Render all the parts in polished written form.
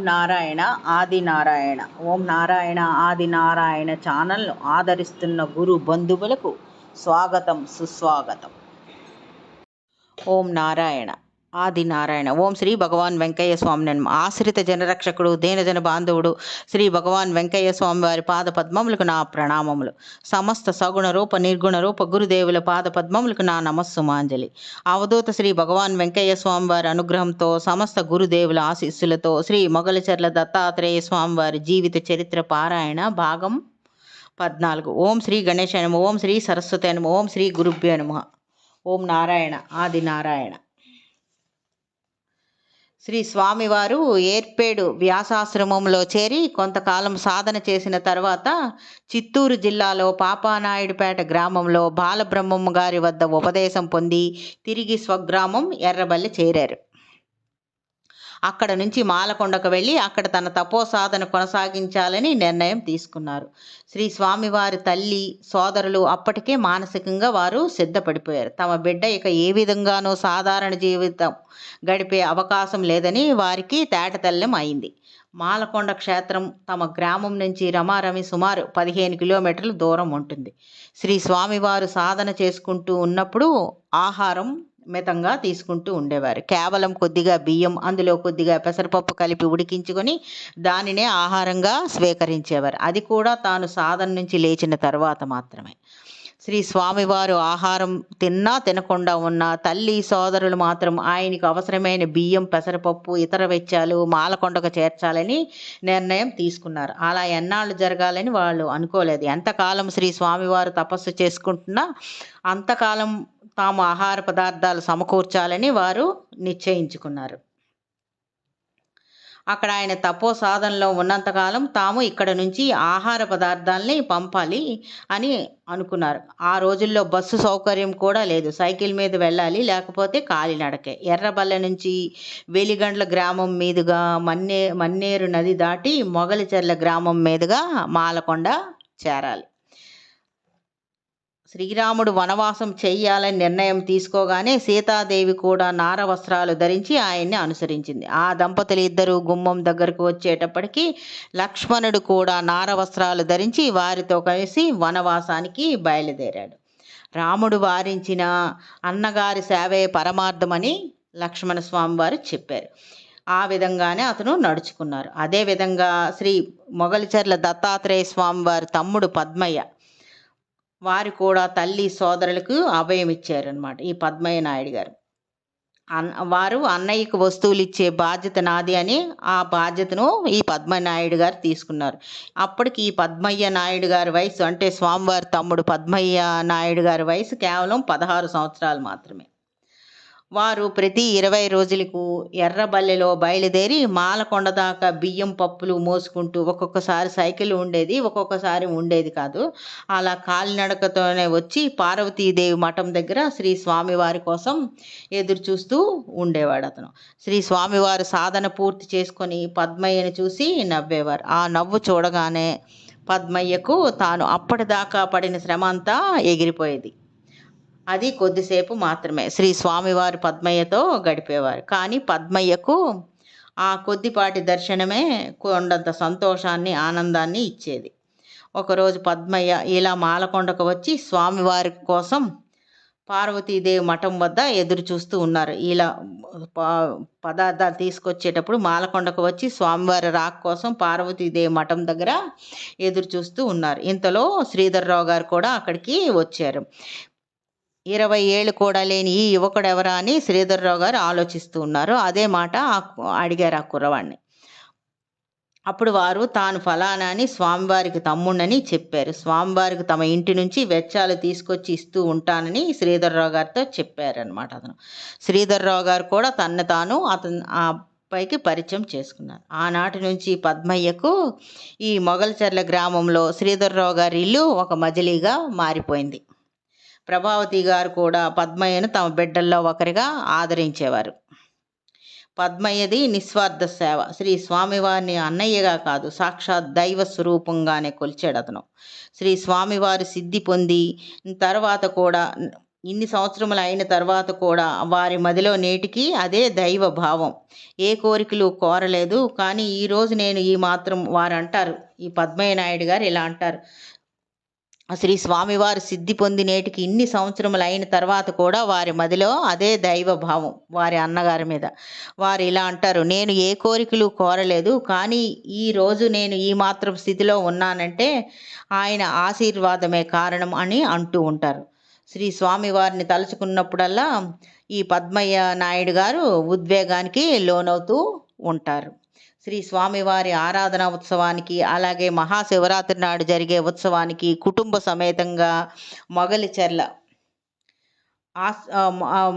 నారాయణ ఆది నారాయణ. ఓం నారాయణ ఆది నారాయణ ఛానల్ను ఆదరిస్తున్న గురు బంధువులకు స్వాగతం, సుస్వాగతం. ఓం నారాయణ ఆది నారాయణ. ఓం శ్రీ భగవాన్ వెంకయ్య స్వామి నమః. ఆశ్రిత జనరక్షకుడు, దీనజన బాంధవుడు శ్రీ భగవాన్ వెంకయ్య స్వామి వారి పాద పద్మములకు నా ప్రణామములు. సమస్త సగుణ రూప నిర్గుణ రూప గురుదేవుల పాద పద్మములకు నా నమస్సుమాంజలి. అవధూత శ్రీ భగవాన్ వెంకయ్య స్వామి వారి అనుగ్రహంతో, సమస్త గురుదేవుల ఆశీస్సులతో శ్రీ మొగలిచర్ల దత్తాత్రేయ స్వామి వారి జీవిత చరిత్ర పారాయణ భాగం 14. ఓం శ్రీ గణేశాయ నమః. ఓం శ్రీ సరస్వతి నమః. ఓం శ్రీ గురుభ్యో నమః. ఓం నారాయణ ఆది నారాయణ. శ్రీ స్వామివారు ఏర్పేడు వ్యాసాశ్రమంలో చేరి కొంతకాలం సాధన చేసిన తర్వాత చిత్తూరు జిల్లాలో పాపానాయుడుపేట గ్రామంలో బాలబ్రహ్మమ్మ గారి వద్ద ఉపదేశం పొంది తిరిగి స్వగ్రామం ఎర్రబల్లి చేరారు. అక్కడ నుంచి మాలకొండకు వెళ్ళి అక్కడ తన తపో సాధన కొనసాగించాలని నిర్ణయం తీసుకున్నారు. శ్రీ స్వామివారి తల్లి, సోదరులు అప్పటికే మానసికంగా వారు సిద్ధపడిపోయారు. తమ బిడ్డ ఇక ఏ విధంగానూ సాధారణ జీవితం గడిపే అవకాశం లేదని వారికి తేటతెల్లం అయింది. మాలకొండ క్షేత్రం తమ గ్రామం నుంచి రమారమి సుమారు 15 కిలోమీటర్ల దూరం ఉంటుంది. శ్రీ స్వామివారు సాధన చేసుకుంటూ ఉన్నప్పుడు ఆహారం మితంగా తీసుకుంటూ ఉండేవారు. కేవలం కొద్దిగా బియ్యం, అందులో కొద్దిగా పెసరపప్పు కలిపి ఉడికించుకొని దానినే ఆహారంగా స్వీకరించేవారు. అది కూడా తాను సాధన నుంచి లేచిన తర్వాత మాత్రమే. శ్రీ స్వామివారు ఆహారం తిన్నా తినకుండా ఉన్న తల్లి, సోదరులు మాత్రం ఆయనకు అవసరమైన బియ్యం, పెసరపప్పు, ఇతర వెచ్చాలు మాలకొండకు చేర్చాలని నిర్ణయం తీసుకున్నారు. అలా ఎన్నాళ్ళు జరగాలని వాళ్ళు అనుకోలేదు. ఎంతకాలం శ్రీ స్వామివారు తపస్సు చేసుకుంటున్నా అంతకాలం తాము ఆహార పదార్థాలు సమకూర్చాలని వారు నిశ్చయించుకున్నారు. అక్కడ ఆయన తపో సాధనలో ఉన్నంతకాలం తాము ఇక్కడ నుంచి ఆహార పదార్థాలని పంపాలి అని అనుకున్నారు. ఆ రోజుల్లో బస్సు సౌకర్యం కూడా లేదు. సైకిల్ మీద వెళ్ళాలి, లేకపోతే కాలినడకే. ఎర్రబల్లె నుంచి వెలిగండ్ల గ్రామం మీదుగా మన్నేరు నది దాటి మొగలిచెర్ల గ్రామం మీదుగా మాలకొండ చేరాలి. శ్రీరాముడు వనవాసం చెయ్యాలని నిర్ణయం తీసుకోగానే సీతాదేవి కూడా నార వస్త్రాలు ధరించి ఆయన్ని అనుసరించింది. ఆ దంపతులు ఇద్దరు గుమ్మం దగ్గరకు వచ్చేటప్పటికి లక్ష్మణుడు కూడా నార వస్త్రాలు ధరించి వారితో కలిసి వనవాసానికి బయలుదేరాడు. రాముడు వారించిన అన్నగారి సేవే పరమార్థమని లక్ష్మణ స్వామి వారు చెప్పారు. ఆ విధంగానే అతను నడుచుకున్నారు. అదేవిధంగా శ్రీ మొగలిచెర్ల దత్తాత్రేయ స్వామి వారి తమ్ముడు పద్మయ్య వారు కూడా తల్లి, సోదరులకు అభయం ఇచ్చారనమాట. ఈ పద్మయ్య నాయుడు గారు వారు అన్నయ్యకు వస్తువులు ఇచ్చే బాధ్యత నాది అని ఆ బాధ్యతను ఈ పద్మయ్య నాయుడు గారు తీసుకున్నారు. అప్పటికి ఈ పద్మయ్య నాయుడు గారి వయసు, అంటే స్వామివారి తమ్ముడు పద్మయ్య నాయుడు గారి వయసు కేవలం 16 సంవత్సరాలు మాత్రమే. వారు ప్రతి 20 రోజులకు ఎర్రబల్లెలో బయలుదేరి మాలకొండ దాకా బియ్యం, పప్పులు మోసుకుంటూ, ఒక్కొక్కసారి సైకిల్ ఉండేది, ఒక్కొక్కసారి ఉండేది కాదు, అలా కాలినడకతోనే వచ్చి పార్వతీదేవి మఠం దగ్గర శ్రీ స్వామివారి కోసం ఎదురు చూస్తూ ఉండేవాడు అతను. శ్రీ స్వామివారు సాధన పూర్తి చేసుకొని పద్మయ్యను చూసి నవ్వేవారు. ఆ నవ్వు చూడగానే పద్మయ్యకు తాను అప్పటిదాకా పడిన శ్రమ అంతా ఎగిరిపోయేది. అది కొద్దిసేపు మాత్రమే. శ్రీ స్వామివారు పద్మయ్యతో గడిపేవారు. కానీ పద్మయ్యకు ఆ కొద్దిపాటి దర్శనమే కొండంత సంతోషాన్ని, ఆనందాన్ని ఇచ్చేది. ఒకరోజు పద్మయ్య ఇలా మాలకొండకు వచ్చి స్వామివారి కోసం పార్వతీదేవి మఠం వద్ద ఎదురు చూస్తూ ఉన్నారు. ఇలా పదార్థాలు తీసుకొచ్చేటప్పుడు మాలకొండకు వచ్చి స్వామివారి రాక కోసం పార్వతీదేవి మఠం దగ్గర ఎదురు చూస్తూ ఉన్నారు. ఇంతలో శ్రీధర్రావు గారు కూడా అక్కడికి వచ్చారు. 20 ఏళ్ళు కూడా లేని ఈ యువకుడు ఎవరా అని శ్రీధర్రావు గారు ఆలోచిస్తూ ఉన్నారు. అదే మాట అడిగారు ఆ కుర్రవాడిని. అప్పుడు వారు తాను ఫలానా అని స్వామివారికి తమ్ముడని చెప్పారు. స్వామివారికి తమ ఇంటి నుంచి వెచ్చాలు తీసుకొచ్చి ఇస్తూ ఉంటానని శ్రీధర్రావు గారితో చెప్పారనమాట. అతను శ్రీధర్రావు గారు కూడా తన్ను తాను అతను ఆ పైకి పరిచయం చేసుకున్నారు. ఆనాటి నుంచి పద్మయ్యకు ఈ మొగలిచెర్ల గ్రామంలో శ్రీధర్రావు గారి ఇల్లు ఒక మజిలీగా మారిపోయింది. ప్రభావతి గారు కూడా పద్మయ్యను తమ బిడ్డల్లో ఒకరిగా ఆదరించేవారు. పద్మయ్యది నిస్వార్థ సేవ. శ్రీ స్వామివారిని అన్నయ్యగా కాదు, సాక్షాత్ దైవ స్వరూపంగానే కొలిచాడు అతను. శ్రీ స్వామివారి సిద్ధి పొంది తర్వాత కూడా ఇన్ని సంవత్సరములు అయిన తర్వాత కూడా వారి మదిలో నేటికి అదే దైవ భావం. ఏ కోరికలు కోరలేదు, కానీ ఈరోజు నేను ఈ మాత్రం వారు అంటారు. ఈ పద్మయ్య నాయుడు గారు ఇలా అంటారు. శ్రీ స్వామివారు సిద్ధి పొంది నేటికి ఇన్ని సంవత్సరములు అయిన తర్వాత కూడా వారి మదిలో అదే దైవ భావం వారి అన్నగారి మీద. వారు ఇలా అంటారు, నేను ఏ కోరికలు కోరలేదు, కానీ ఈరోజు నేను ఈ మాత్రం స్థితిలో ఉన్నానంటే ఆయన ఆశీర్వాదమే కారణం అని అంటూ ఉంటారు. శ్రీ స్వామివారిని తలుచుకున్నప్పుడల్లా ఈ పద్మయ్య నాయుడు గారు ఉద్వేగానికి లోనవుతూ ఉంటారు. శ్రీ స్వామివారి ఆరాధన ఉత్సవానికి, అలాగే మహాశివరాత్రి నాడు జరిగే ఉత్సవానికి కుటుంబ సమేతంగా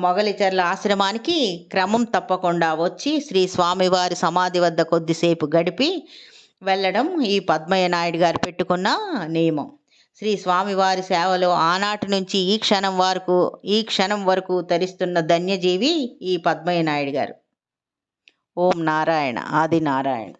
మొగలిచెర్ల ఆశ్రమానికి క్రమం తప్పకుండా వచ్చి శ్రీ స్వామివారి సమాధి వద్ద కొద్దిసేపు గడిపి వెళ్ళడం ఈ పద్మయ్య నాయుడు గారు పెట్టుకున్న నియమం. శ్రీ స్వామివారి సేవలో ఆనాటి నుంచి ఈ క్షణం వరకు తరిస్తున్న ధన్యజీవి ఈ పద్మయ్య నాయుడు గారు. ఓం నారాయణ. ఆది నారాయణ.